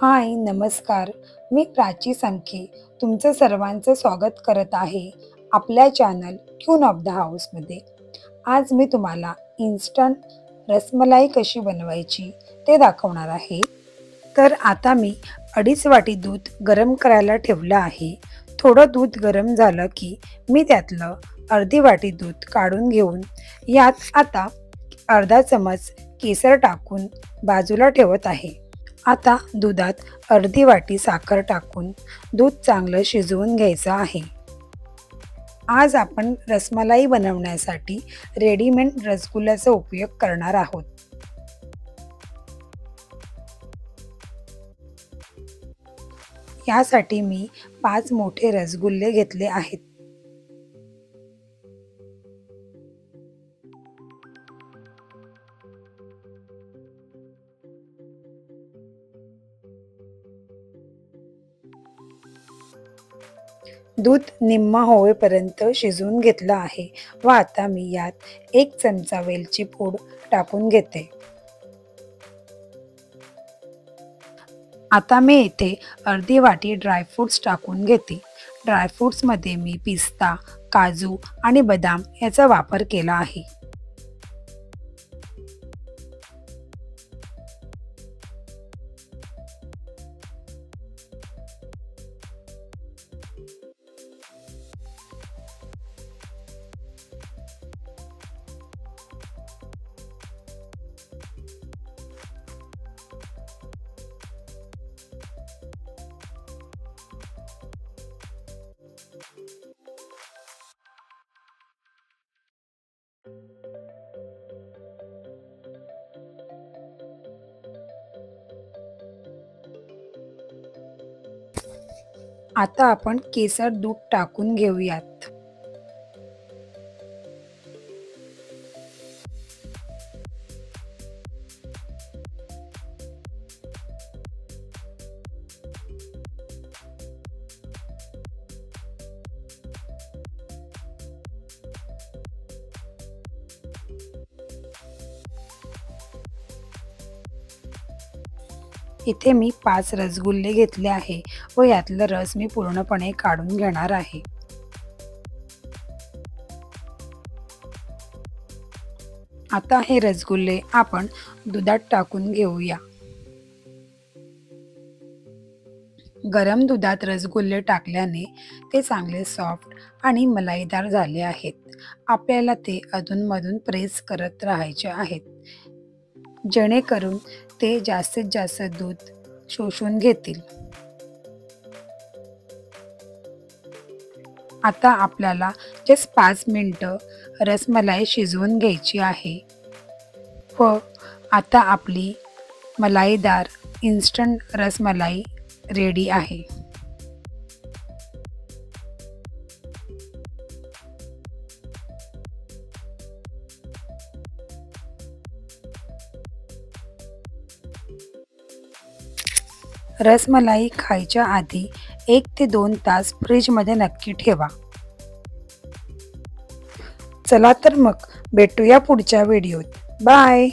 हाय नमस्कार. मी प्राची संखे तुमचं सर्वांचं स्वागत करत आहे आपल्या चॅनल क्यून ऑफ द हाऊसमध्ये. आज मी तुम्हाला इन्स्टंट रसमलाई कशी बनवायची ते दाखवणार आहे. तर आता मी 2.5 वाटी दूध गरम करायला ठेवलं आहे. थोडं दूध गरम झालं की मी त्यातलं अर्धी वाटी दूध काढून घेऊन यात आता अर्धा चमच केसर टाकून बाजूला ठेवत आहे. आता दुधात अर्धी वाटी साखर टाकून दूध चांगलं शिजवून घ्यायचं आहे. आज आपण रसमलाई बनवण्यासाठी रेडीमेड रसगुल्ल्याचा उपयोग करणार आहोत. यासाठी मी 5 मोठे रसगुल्ले घेतले आहेत. दूध निम्म होईपर्यंत शिजवून घेतलं आहे व आता मी यात 1 चमचा वेलची पूड टाकून घेते. आता मी इथे अर्धी वाटी ड्रायफ्रूट्स टाकून घेते. ड्रायफ्रूट्समध्ये मी पिस्ता, काजू आणि बदाम याचा वापर केला आहे. आता आपण केसर दूध टाकून घेऊयात. इथे मी 5 रसगुल्ले घेतले आहे व यातलं रस मी पूर्णपणे काढून घेणार आहे. आता हे रसगुल्ले आपण दुधात टाकून घेऊया. गरम दुधात रसगुल्ले टाकल्याने ते चांगले सॉफ्ट आणि मलाईदार झाले आहेत. आपल्याला ते अधूनमधून प्रेस करत राहायचे आहेत जेणेकरून ते जास्तीत जास्त दूध शोषून घेतील. आता आपल्याला जस्ट 5 मिनिटं रसमलाई शिजवून घ्यायची आहे व आता आपली मलाईदार इन्स्टंट रसमलाई रेडी आहे. रसमलाई खायच्या आधी 1 ते 2 तास फ्रीजमध्ये नक्की ठेवा. चला तर मग भेटूया पुढच्या व्हिडिओत. बाय.